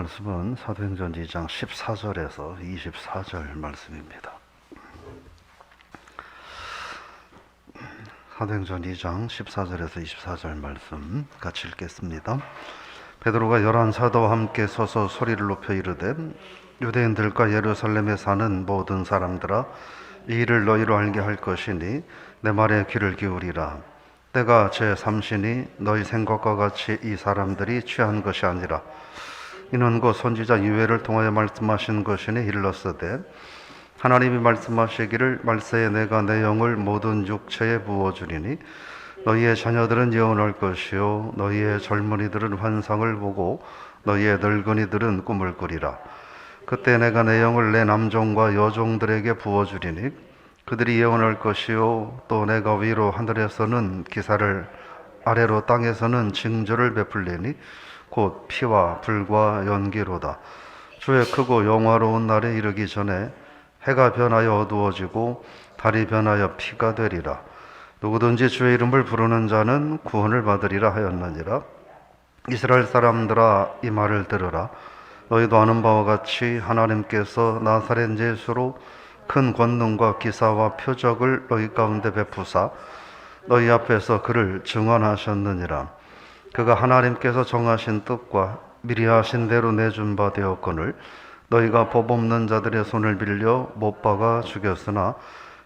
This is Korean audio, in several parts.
말씀은 사도행전 2장 14절에서 24절 말씀입니다. 사도행전 2장 14절에서 24절 말씀 같이 읽겠습니다. 베드로가 11 사도와 함께 서서 소리를 높여 이르되 유대인들과 예루살렘에 사는 모든 사람들아, 이 일을 너희로 알게 할 것이니 내 말에 귀를 기울이라. 때가 제3시니 너희 생각과 같이 이 사람들이 취한 것이 아니라 이는 곧 선지자 유엘을 통하여 말씀하신 것이니 일렀으되 하나님이 말씀하시기를 말세에 내가 내 영을 모든 육체에 부어주리니 너희의 자녀들은 예언할 것이요 너희의 젊은이들은 환상을 보고 너희의 늙은이들은 꿈을 꾸리라. 그때 내가 내 영을 내 남종과 여종들에게 부어주리니 그들이 예언할 것이요 또 내가 위로 하늘에서는 기사를 아래로 땅에서는 징조를 베풀리니 곧 피와 불과 연기로다. 주의 크고 영화로운 날에 이르기 전에 해가 변하여 어두워지고 달이 변하여 피가 되리라. 누구든지 주의 이름을 부르는 자는 구원을 받으리라 하였느니라. 이스라엘 사람들아, 이 말을 들으라. 너희도 아는 바와 같이 하나님께서 나사렛 예수로 큰 권능과 기사와 표적을 너희 가운데 베푸사 너희 앞에서 그를 증언하셨느니라. 그가 하나님께서 정하신 뜻과 미리 하신 대로 내준 바 되었거늘 너희가 법 없는 자들의 손을 빌려 못 박아 죽였으나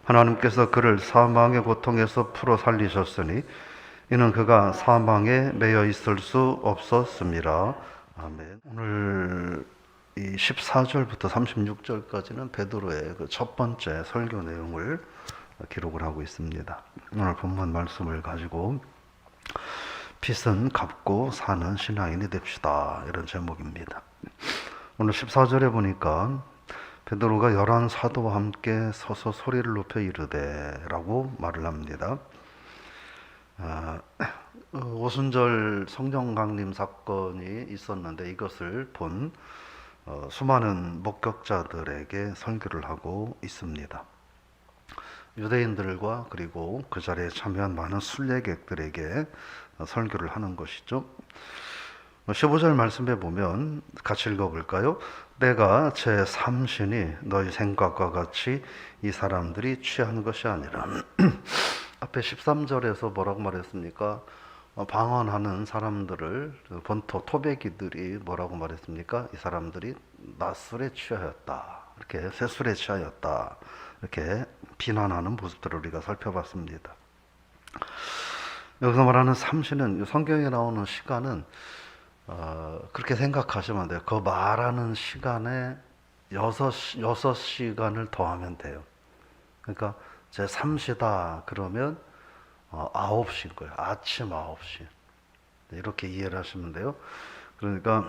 하나님께서 그를 사망의 고통에서 풀어 살리셨으니 이는 그가 사망에 매여 있을 수 없었습니다. 아멘. 오늘 이 14절부터 36절까지는 베드로의 그 첫 번째 설교 내용을 기록을 하고 있습니다. 오늘 본문 말씀을 가지고 빚은 갚고 사는 신앙인이 됩시다, 이런 제목입니다. 오늘 14절에 보니까 베드로가 11 사도와 함께 서서 소리를 높여 이르되 라고 말을 합니다. 오순절 성령 강림 사건이 있었는데 이것을 본 수많은 목격자들에게 설교를 하고 있습니다. 유대인들과 그리고 그 자리에 참여한 많은 순례객들에게 설교를 하는 것이죠. 15절 말씀에 보면 같이 읽어볼까요? 때가 제3시니 너희 생각과 같이 이 사람들이 취한 것이 아니라 앞에 13절에서 뭐라고 말했습니까? 방언하는 사람들을 본토 토백이들이 뭐라고 말했습니까? 이 사람들이 낮술에 취하였다, 이렇게 새술에 취하였다, 이렇게 비난하는 모습들을 우리가 살펴봤습니다. 여기서 말하는 삼시는 성경에 나오는 시간은 그렇게 생각하시면 돼요. 그 말하는 시간에 6시간을 더하면 돼요. 그러니까 제 3시다 그러면 9시인 거예요. 아침 9시. 이렇게 이해를 하시면 돼요. 그러니까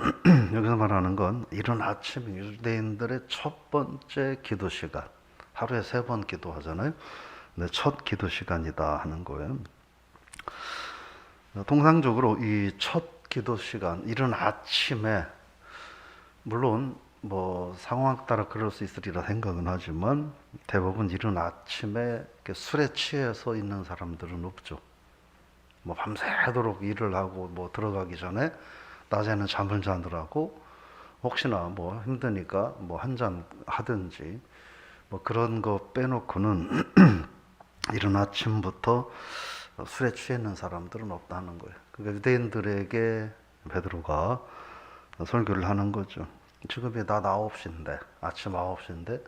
여기서 말하는 건 이른 아침 유대인들의 첫 번째 기도 시간. 하루에 3번 기도하잖아요. 근데 첫 기도 시간이다 하는 거예요. 통상적으로 이 첫 기도 시간, 이른 아침에, 물론 뭐 상황 따라 그럴 수 있으리라 생각은 하지만 대부분 이른 아침에 술에 취해서 있는 사람들은 없죠. 뭐 밤새도록 일을 하고 뭐 들어가기 전에 낮에는 잠을 자느라고 혹시나 뭐 힘드니까 뭐 한 잔 하든지 뭐 그런 거 빼놓고는 이른 아침부터 술에 취해 있는 사람들은 없다는 거예요. 그러니까 유대인들에게 베드로가 설교를 하는 거죠. 지금이 낮 9시인데, 아침 9시인데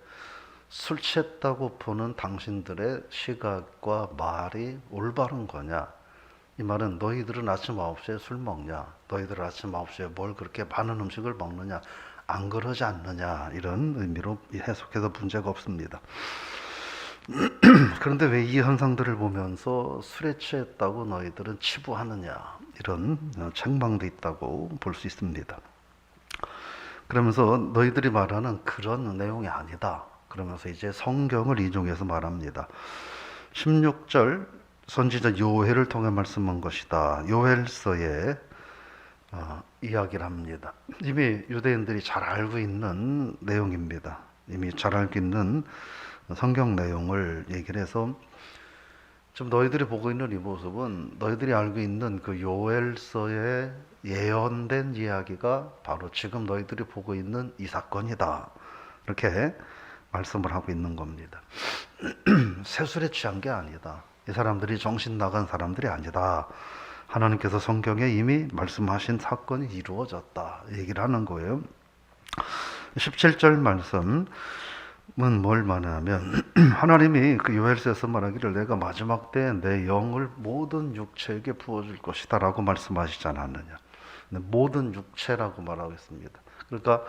술 취했다고 보는 당신들의 시각과 말이 올바른 거냐? 이 말은 너희들은 아침 9시에 술 먹냐? 너희들은 아침 9시에 뭘 그렇게 많은 음식을 먹느냐? 안 그러지 않느냐? 이런 의미로 해석해도 문제가 없습니다. 그런데 왜 이 현상들을 보면서 술에 취했다고 너희들은 치부하느냐, 이런 책망도 있다고 볼 수 있습니다. 그러면서 너희들이 말하는 그런 내용이 아니다, 그러면서 이제 성경을 인용해서 말합니다. 16절 선지자 요엘을 통해 말씀한 것이다. 요엘서에 이야기를 합니다. 이미 유대인들이 잘 알고 있는 내용입니다. 이미 잘 알고 있는 성경 내용을 얘기를 해서 지금 너희들이 보고 있는 이 모습은 너희들이 알고 있는 그 요엘서에 예언된 이야기가 바로 지금 너희들이 보고 있는 이 사건이다. 이렇게 말씀을 하고 있는 겁니다. 세술에 취한 게 아니다. 이 사람들이 정신 나간 사람들이 아니다. 하나님께서 성경에 이미 말씀하신 사건이 이루어졌다. 얘기를 하는 거예요. 17절 말씀은 뭘 말하냐면 하나님이 그 요엘서에서 말하기를 내가 마지막 때에 내 영을 모든 육체에게 부어줄 것이다 라고 말씀하시지 않았느냐. 모든 육체라고 말하고 있습니다. 그러니까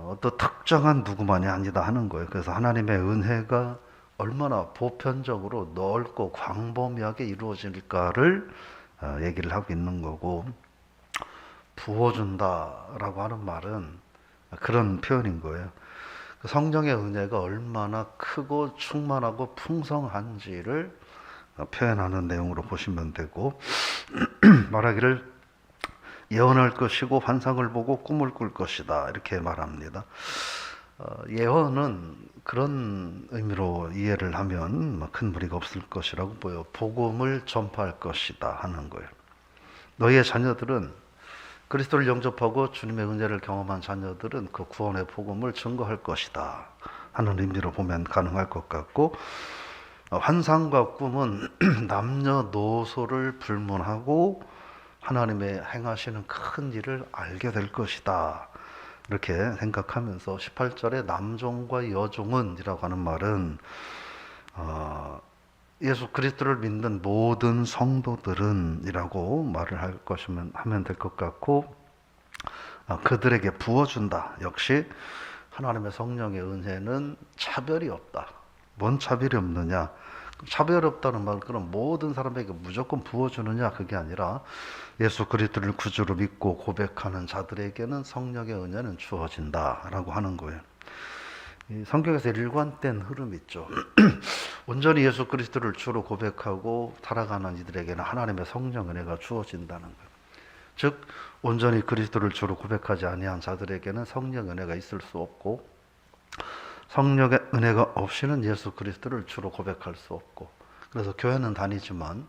어떤 특정한 누구만이 아니다 하는 거예요. 그래서 하나님의 은혜가 얼마나 보편적으로 넓고 광범위하게 이루어질까를 얘기를 하고 있는 거고, 부어준다라고 하는 말은 그런 표현인 거예요. 성령의 은혜가 얼마나 크고 충만하고 풍성한지를 표현하는 내용으로 보시면 되고, 말하기를 예언할 것이고 환상을 보고 꿈을 꿀 것이다 이렇게 말합니다. 예언은 그런 의미로 이해를 하면 큰 무리가 없을 것이라고 보여. 복음을 전파할 것이다 하는 거예요. 너희의 자녀들은 그리스도를 영접하고 주님의 은혜를 경험한 자녀들은 그 구원의 복음을 증거할 것이다 하는 의미로 보면 가능할 것 같고, 환상과 꿈은 남녀노소를 불문하고 하나님의 행하시는 큰 일을 알게 될 것이다 이렇게 생각하면서 18절에 남종과 여종은 이라고 하는 말은 예수 그리스도를 믿는 모든 성도들은 이라고 말을 할 것이면 하면 될 것 같고, 그들에게 부어준다. 역시 하나님의 성령의 은혜는 차별이 없다. 뭔 차별이 없느냐? 차별이 없다는 말은 그럼 모든 사람에게 무조건 부어주느냐? 그게 아니라 예수 그리스도를 구주로 믿고 고백하는 자들에게는 성령의 은혜는 주어진다라고 하는 거예요. 이 성경에서 일관된 흐름이 있죠. 온전히 예수 그리스도를 주로 고백하고 살아가는 이들에게는 하나님의 성령 은혜가 주어진다는 거예요. 즉 온전히 그리스도를 주로 고백하지 아니한 자들에게는 성령 은혜가 있을 수 없고, 성령의 은혜가 없이는 예수 그리스도를 주로 고백할 수 없고, 그래서 교회는 다니지만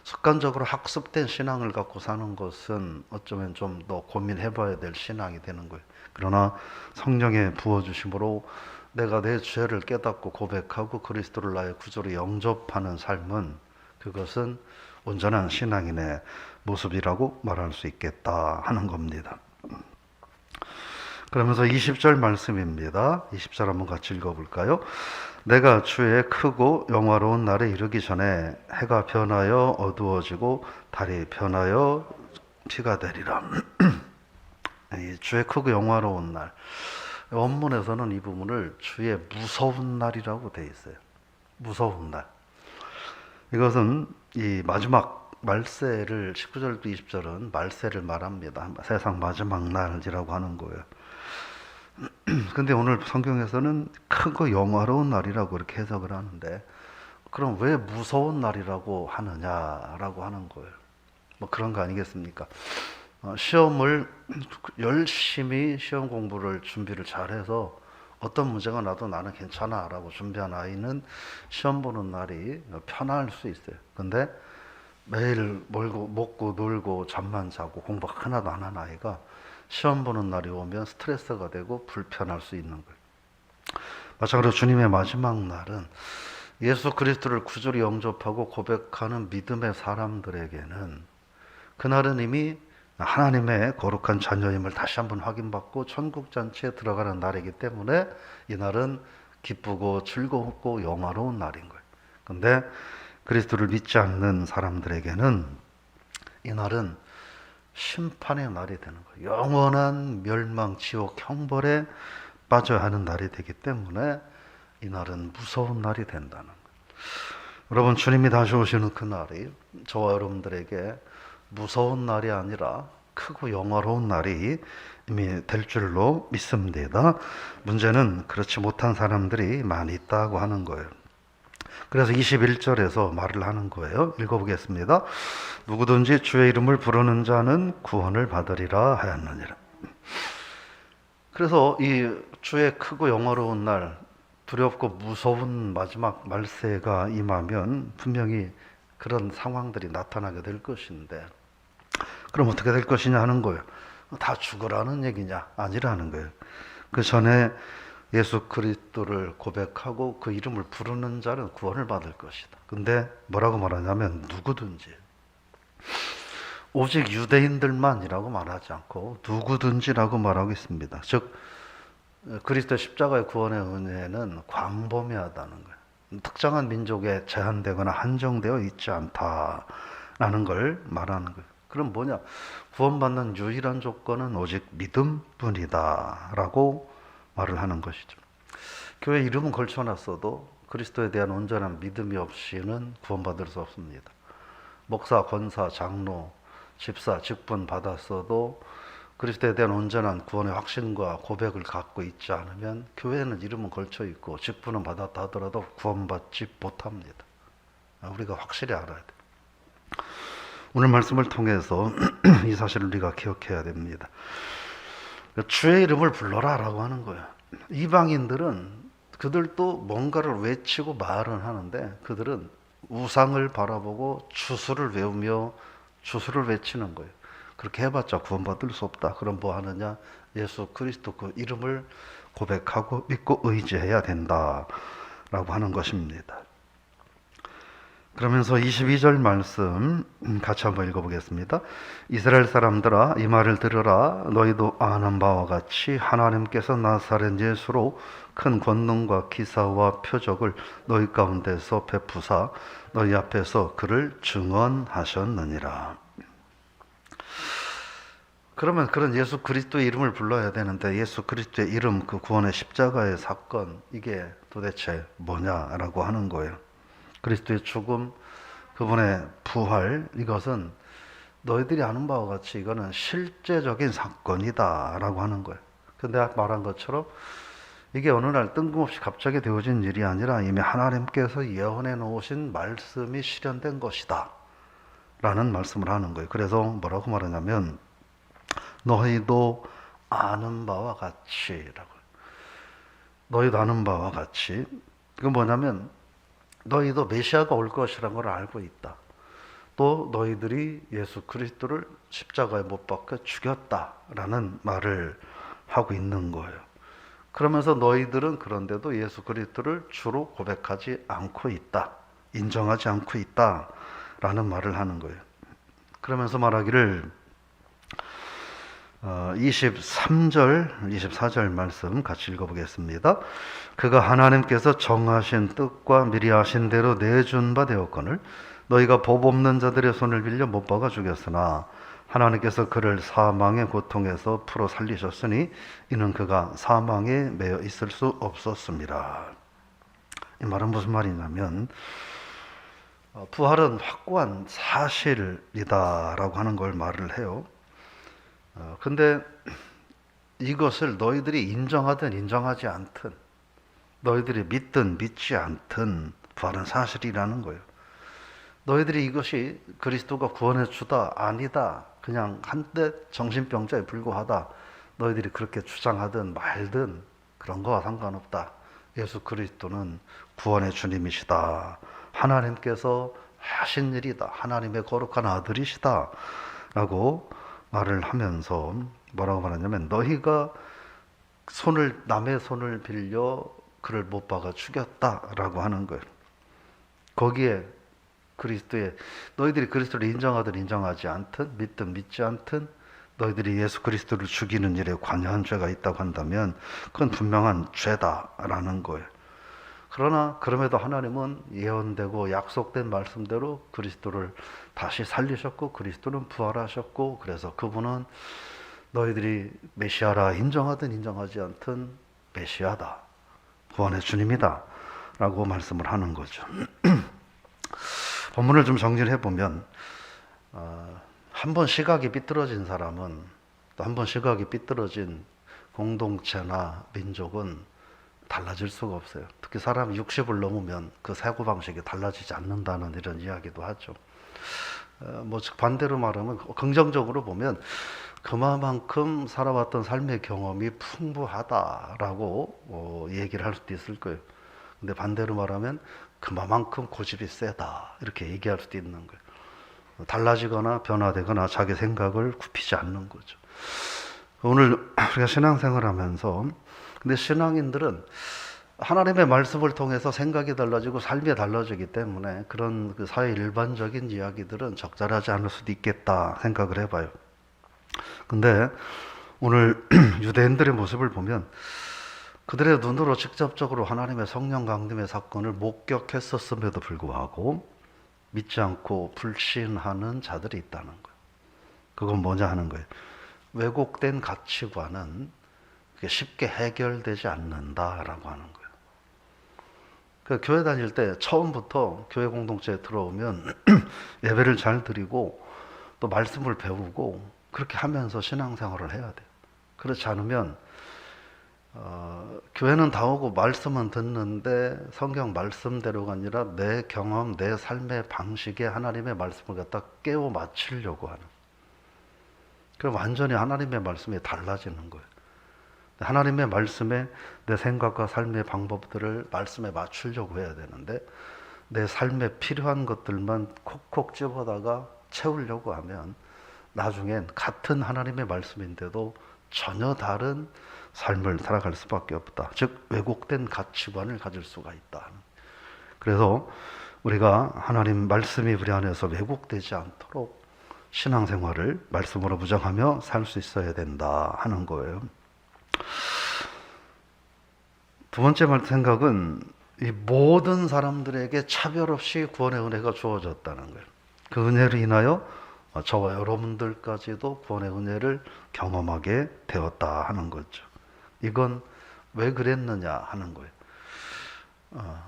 습관적으로 학습된 신앙을 갖고 사는 것은 어쩌면 좀 더 고민해봐야 될 신앙이 되는 거예요. 그러나 성령의 부어주심으로 내가 내 죄를 깨닫고 고백하고 그리스도를 나의 구주로 영접하는 삶은, 그것은 온전한 신앙인의 모습이라고 말할 수 있겠다 하는 겁니다. 그러면서 20절 말씀입니다. 20절 한번 같이 읽어볼까요? 내가 주의 크고 영화로운 날에 이르기 전에 해가 변하여 어두워지고 달이 변하여 피가 되리라. 주의 크고 영화로운 날. 원문에서는 이 부분을 주의 무서운 날이라고 되어 있어요. 무서운 날. 이것은 이 마지막 말세를 19절부터 20절은 말세를 말합니다. 세상 마지막 날이라고 하는 거예요. 근데 오늘 성경에서는 크고 영화로운 날이라고 이렇게 해석을 하는데, 그럼 왜 무서운 날이라고 하느냐라고 하는 거예요. 뭐 그런 거 아니겠습니까? 시험을 열심히 시험 공부를 준비를 잘해서 어떤 문제가 나도 나는 괜찮아 라고 준비한 아이는 시험 보는 날이 편할 수 있어요. 근데 매일 먹고 놀고 잠만 자고 공부 하나도 안 하는 아이가 시험 보는 날이 오면 스트레스가 되고 불편할 수 있는 거예요. 마찬가지로 주님의 마지막 날은 예수 그리스도를 구주로 영접하고 고백하는 믿음의 사람들에게는 그날은 이미 하나님의 거룩한 자녀임을 다시 한번 확인받고 천국 잔치에 들어가는 날이기 때문에 이 날은 기쁘고 즐겁고 영화로운 날인 거예요. 그런데 그리스도를 믿지 않는 사람들에게는 이 날은 심판의 날이 되는 거예요. 영원한 멸망, 지옥, 형벌에 빠져야 하는 날이 되기 때문에 이 날은 무서운 날이 된다는 거예요. 여러분, 주님이 다시 오시는 그 날이 저와 여러분들에게 무서운 날이 아니라 크고 영화로운 날이 이미 될 줄로 믿습니다. 문제는 그렇지 못한 사람들이 많이 있다고 하는 거예요. 그래서 21절에서 말을 하는 거예요. 읽어보겠습니다. 누구든지 주의 이름을 부르는 자는 구원을 받으리라 하였느니라. 그래서 이 주의 크고 영화로운 날, 두렵고 무서운 마지막 말세가 임하면 분명히 그런 상황들이 나타나게 될 것인데, 그럼 어떻게 될 것이냐 하는 거예요. 다 죽으라는 얘기냐? 아니라는 거예요. 그 전에 예수 그리스도를 고백하고 그 이름을 부르는 자는 구원을 받을 것이다. 근데 뭐라고 말하냐면 누구든지, 오직 유대인들만이라고 말하지 않고 누구든지라고 말하고 있습니다. 즉 그리스도 십자가의 구원의 은혜는 광범위하다는 거예요. 특정한 민족에 제한되거나 한정되어 있지 않다라는 걸 말하는 거예요. 그럼 뭐냐? 구원받는 유일한 조건은 오직 믿음뿐이다라고 말을 하는 것이죠. 교회 이름은 걸쳐놨어도 그리스도에 대한 온전한 믿음이 없이는 구원받을 수 없습니다. 목사, 권사, 장로, 집사, 직분 받았어도 그리스도에 대한 온전한 구원의 확신과 고백을 갖고 있지 않으면 교회는 이름은 걸쳐 있고 직분은 받았다 하더라도 구원받지 못합니다. 우리가 확실히 알아야 돼요. 오늘 말씀을 통해서 이 사실을 우리가 기억해야 됩니다. 주의 이름을 불러라 라고 하는 거예요. 이방인들은 그들도 뭔가를 외치고 말은 하는데 그들은 우상을 바라보고 주수를 외우며 주수를 외치는 거예요. 그렇게 해봤자 구원받을 수 없다. 그럼 뭐 하느냐? 예수 그리스도 그 이름을 고백하고 믿고 의지해야 된다라고 하는 것입니다. 그러면서 22절 말씀 같이 한번 읽어보겠습니다. 이스라엘 사람들아 이 말을 들으라. 너희도 아는 바와 같이 하나님께서 나사렛 예수로 큰 권능과 기사와 표적을 너희 가운데서 베푸사 너희 앞에서 그를 증언하셨느니라. 그러면 그런 예수 그리스도의 이름을 불러야 되는데 예수 그리스도의 이름, 그 구원의 십자가의 사건, 이게 도대체 뭐냐라고 하는 거예요. 그리스도의 죽음, 그분의 부활, 이것은 너희들이 아는 바와 같이 이거는 실제적인 사건이다라고 하는 거예요. 근데 아까 말한 것처럼 이게 어느 날 뜬금없이 갑자기 되어진 일이 아니라 이미 하나님께서 예언해 놓으신 말씀이 실현된 것이다 라는 말씀을 하는 거예요. 그래서 뭐라고 말하냐면 너희도 아는 바와 같이 라고. 너희도 아는 바와 같이. 그건 뭐냐면 너희도 메시아가 올 것이라는 걸 알고 있다. 또 너희들이 예수 그리스도를 십자가에 못 박혀 죽였다라는 말을 하고 있는 거예요. 그러면서 너희들은 그런데도 예수 그리스도를 주로 고백하지 않고 있다. 인정하지 않고 있다라는 말을 하는 거예요. 그러면서 말하기를 23절, 24절 말씀 같이 읽어보겠습니다. 그가 하나님께서 정하신 뜻과 미리 하신 대로 내준 바 되었거늘 너희가 법 없는 자들의 손을 빌려 못 박아 죽였으나 하나님께서 그를 사망의 고통에서 풀어 살리셨으니 이는 그가 사망에 매여 있을 수 없었습니다. 이 말은 무슨 말이냐면 부활은 확고한 사실이다라고 하는 걸 말을 해요. 근데 이것을 너희들이 인정하든 인정하지 않든 너희들이 믿든 믿지 않든 부활은 사실이라는 거예요. 너희들이 이것이 그리스도가 구원해 주다 아니다 그냥 한때 정신병자에 불과하다 너희들이 그렇게 주장하든 말든 그런 거와 상관없다. 예수 그리스도는 구원의 주님이시다. 하나님께서 하신 일이다. 하나님의 거룩한 아들이시다 라고 말을 하면서 뭐라고 말하냐면 너희가 남의 손을 빌려 그를 못 박아 죽였다라고 하는 거예요. 거기에 너희들이 그리스도를 인정하든 인정하지 않든 믿든 믿지 않든 너희들이 예수 그리스도를 죽이는 일에 관여한 죄가 있다고 한다면 그건 분명한 죄다라는 거예요. 그러나 그럼에도 하나님은 예언되고 약속된 말씀대로 그리스도를 다시 살리셨고 그리스도는 부활하셨고 그래서 그분은 너희들이 메시아라 인정하든 인정하지 않든 메시아다. 구원의 주님이다. 라고 말씀을 하는 거죠. 본문을 좀 정리를 해보면 한 번 시각이 삐뚤어진 사람은 또 한 번 시각이 삐뚤어진 공동체나 민족은 달라질 수가 없어요. 특히 사람이 60을 넘으면 그 사고방식이 달라지지 않는다는 이런 이야기도 하죠. 즉 반대로 말하면 긍정적으로 보면 그만큼 살아왔던 삶의 경험이 풍부하다라고 얘기를 할 수도 있을 거예요. 근데 반대로 말하면 그만큼 고집이 세다 이렇게 얘기할 수도 있는 거예요. 달라지거나 변화되거나 자기 생각을 굽히지 않는 거죠. 오늘 우리가 신앙생활 하면서 근데 신앙인들은 하나님의 말씀을 통해서 생각이 달라지고 삶이 달라지기 때문에 그런 그 사회 일반적인 이야기들은 적절하지 않을 수도 있겠다 생각을 해봐요. 근데 오늘 유대인들의 모습을 보면 그들의 눈으로 직접적으로 하나님의 성령 강림의 사건을 목격했었음에도 불구하고 믿지 않고 불신하는 자들이 있다는 거예요. 그건 뭐냐 하는 거예요. 왜곡된 가치관은 쉽게 해결되지 않는다라고 하는 거예요. 그 교회 다닐 때 처음부터 교회 공동체에 들어오면 예배를 잘 드리고 또 말씀을 배우고 그렇게 하면서 신앙생활을 해야 돼요. 그렇지 않으면 교회는 다 오고 말씀은 듣는데 성경 말씀대로가 아니라 내 경험, 내 삶의 방식에 하나님의 말씀을 갖다 깨워 맞추려고 하는. 그럼 완전히 하나님의 말씀이 달라지는 거예요. 하나님의 말씀에 내 생각과 삶의 방법들을 말씀에 맞추려고 해야 되는데 내 삶에 필요한 것들만 콕콕 집어다가 채우려고 하면 나중엔 같은 하나님의 말씀인데도 전혀 다른 삶을 살아갈 수밖에 없다. 즉 왜곡된 가치관을 가질 수가 있다. 그래서 우리가 하나님 말씀이 우리 안에서 왜곡되지 않도록 신앙생활을 말씀으로 무장하며 살 수 있어야 된다 하는 거예요. 두 번째 생각은 이 모든 사람들에게 차별 없이 구원의 은혜가 주어졌다는 거예요. 그 은혜를 인하여 저와 여러분들까지도 구원의 은혜를 경험하게 되었다 하는 거죠. 이건 왜 그랬느냐 하는 거예요.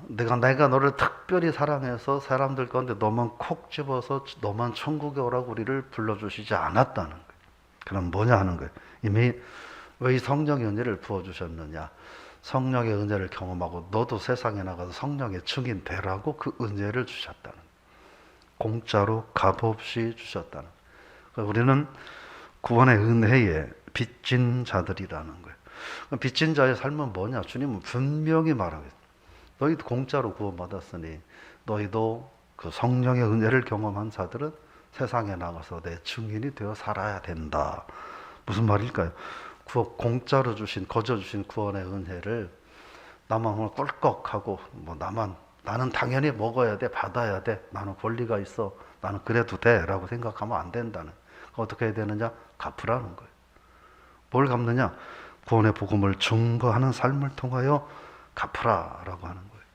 내가 너를 특별히 사랑해서 사람들 가운데 너만 콕 집어서 너만 천국에 오라고 우리를 불러주시지 않았다는 거예요. 그럼 뭐냐 하는 거예요. 이미 왜 이 성령의 은혜를 부어주셨느냐. 성령의 은혜를 경험하고 너도 세상에 나가서 성령의 증인 되라고 그 은혜를 주셨다는 거예요. 공짜로 값없이 주셨다는 거예요. 우리는 구원의 은혜에 빚진 자들이라는 거예요. 빚진 자의 삶은 뭐냐? 주님은 분명히 말하겠습니다. 너희도 공짜로 구원받았으니 너희도 그 성령의 은혜를 경험한 자들은 세상에 나가서 내 증인이 되어 살아야 된다. 무슨 말일까요? 공짜로 주신, 거저 주신 구원의 은혜를 나만 오늘 꿀꺽하고 나는 당연히 먹어야 돼, 받아야 돼, 나는 권리가 있어, 나는 그래도 돼 라고 생각하면 안 된다는. 어떻게 해야 되느냐? 갚으라는 거예요. 뭘 갚느냐? 구원의 복음을 증거하는 삶을 통하여 갚으라라고 하는 거예요.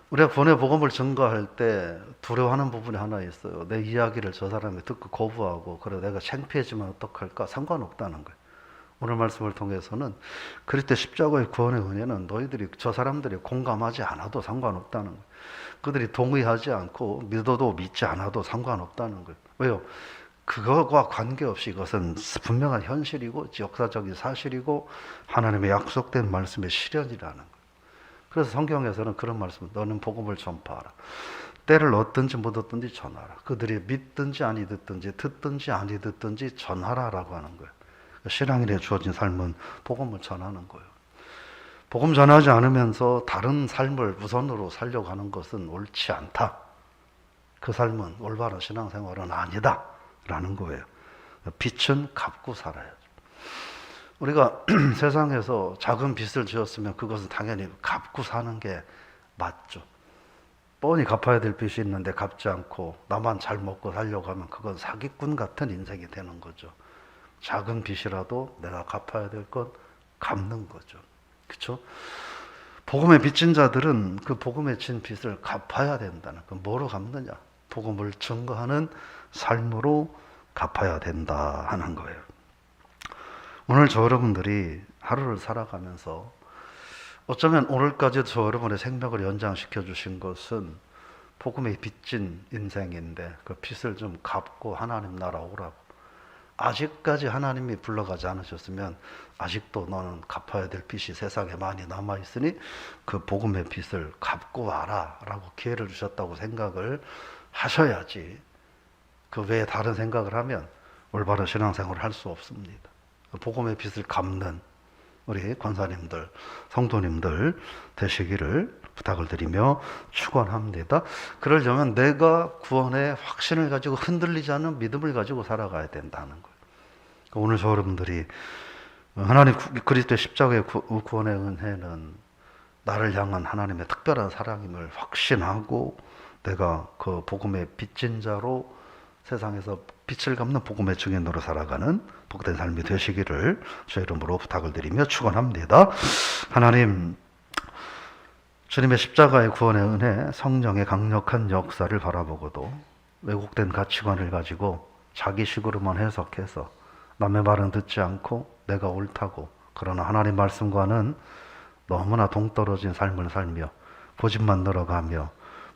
우리가 구원의 복음을 증거할 때 두려워하는 부분이 하나 있어요. 내 이야기를 저 사람이 듣고 거부하고 그래 내가 창피해지면 어떡할까? 상관없다는 거예요. 오늘 말씀을 통해서는 그리스도 십자가의 구원의 은혜는 저 사람들이 공감하지 않아도 상관없다는 거예요. 그들이 동의하지 않고 믿어도 믿지 않아도 상관없다는 거예요. 왜요? 그거와 관계없이 이것은 분명한 현실이고 역사적인 사실이고 하나님의 약속된 말씀의 실현이라는 거예요. 그래서 성경에서는 그런 말씀, 너는 복음을 전파하라. 때를 얻든지 못 얻든지 전하라. 그들이 믿든지 아니 듣든지 아니 듣든지 전하라라고 하는 거예요. 신앙인에 주어진 삶은 복음을 전하는 거예요. 복음 전하지 않으면서 다른 삶을 우선으로 살려고 하는 것은 옳지 않다. 그 삶은 올바른 신앙생활은 아니다 라는 거예요. 빚은 갚고 살아야죠. 우리가 세상에서 작은 빚을 지었으면 그것은 당연히 갚고 사는 게 맞죠. 뻔히 갚아야 될 빚이 있는데 갚지 않고 나만 잘 먹고 살려고 하면 그건 사기꾼 같은 인생이 되는 거죠. 작은 빚이라도 내가 갚아야 될 건 갚는 거죠. 그렇죠? 복음에 빚진 자들은 그 복음에 진 빚을 갚아야 된다는 그 뭐로 갚느냐? 복음을 증거하는 삶으로 갚아야 된다 하는 거예요. 오늘 저 여러분들이 하루를 살아가면서 어쩌면 오늘까지 저 여러분의 생명을 연장시켜 주신 것은 복음에 빚진 인생인데 그 빚을 좀 갚고 하나님 나라 오라고. 아직까지 하나님이 불러가지 않으셨으면 아직도 너는 갚아야 될 빚이 세상에 많이 남아있으니 그 복음의 빚을 갚고 와라 라고 기회를 주셨다고 생각을 하셔야지 그 외에 다른 생각을 하면 올바른 신앙생활을 할 수 없습니다. 복음의 빛을 갚는 우리 권사님들, 성도님들 되시기를 부탁을 드리며 축원합니다. 그러려면 내가 구원의 확신을 가지고 흔들리지 않는 믿음을 가지고 살아가야 된다는 거예요. 오늘 저 여러분들이 하나님 그리스도의 십자가의 구원의 은혜는 나를 향한 하나님의 특별한 사랑임을 확신하고 내가 그 복음의 빚진 자로 세상에서 빛을 갚는 복음의 증인으로 살아가는 복된 삶이 되시기를 주의 이름으로 부탁을 드리며 축원합니다. 하나님, 주님의 십자가의 구원의 은혜, 성령의 강력한 역사를 바라보고도 왜곡된 가치관을 가지고 자기식으로만 해석해서 남의 말은 듣지 않고 내가 옳다고, 그러나 하나님 말씀과는 너무나 동떨어진 삶을 살며 고집만 늘어가며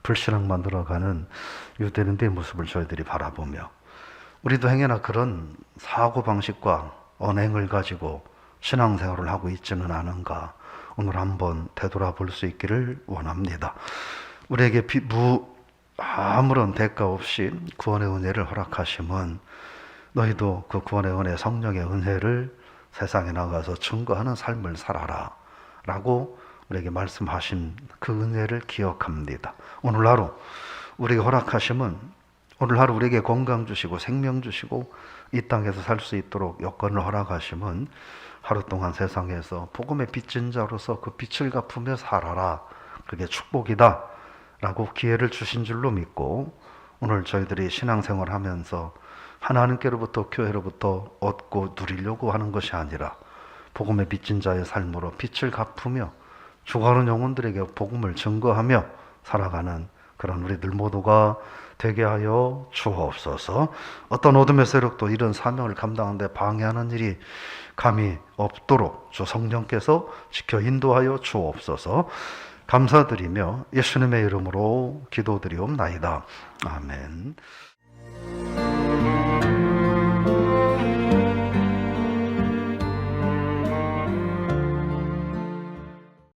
불신앙만 늘어가는 유대인들의 모습을 저희들이 바라보며 우리도 행여나 그런 사고방식과 언행을 가지고 신앙생활을 하고 있지는 않은가 오늘 한번 되돌아볼 수 있기를 원합니다. 우리에게 아무런 대가 없이 구원의 은혜를 허락하심은 너희도 그 구원의 은혜, 성령의 은혜를 세상에 나가서 증거하는 삶을 살아라 라고 우리에게 말씀하신 그 은혜를 기억합니다. 오늘 하루 우리에게 허락하심은 오늘 하루 우리에게 건강 주시고 생명 주시고 이 땅에서 살 수 있도록 여건을 허락하심은 하루 동안 세상에서 복음의 빚진 자로서 그 빛을 갚으며 살아라, 그게 축복이다 라고 기회를 주신 줄로 믿고 오늘 저희들이 신앙생활 하면서 하나님께로부터 교회로부터 얻고 누리려고 하는 것이 아니라 복음의 빚진 자의 삶으로 빛을 갚으며 죽어가는 영혼들에게 복음을 증거하며 살아가는 그런 우리들 모두가 되게 하여 주옵소서. 어떤 어둠의 세력도 이런 사명을 감당하는 데 방해하는 일이 감히 없도록 주 성령께서 지켜 인도하여 주옵소서. 감사드리며 예수님의 이름으로 기도드리옵나이다. 아멘.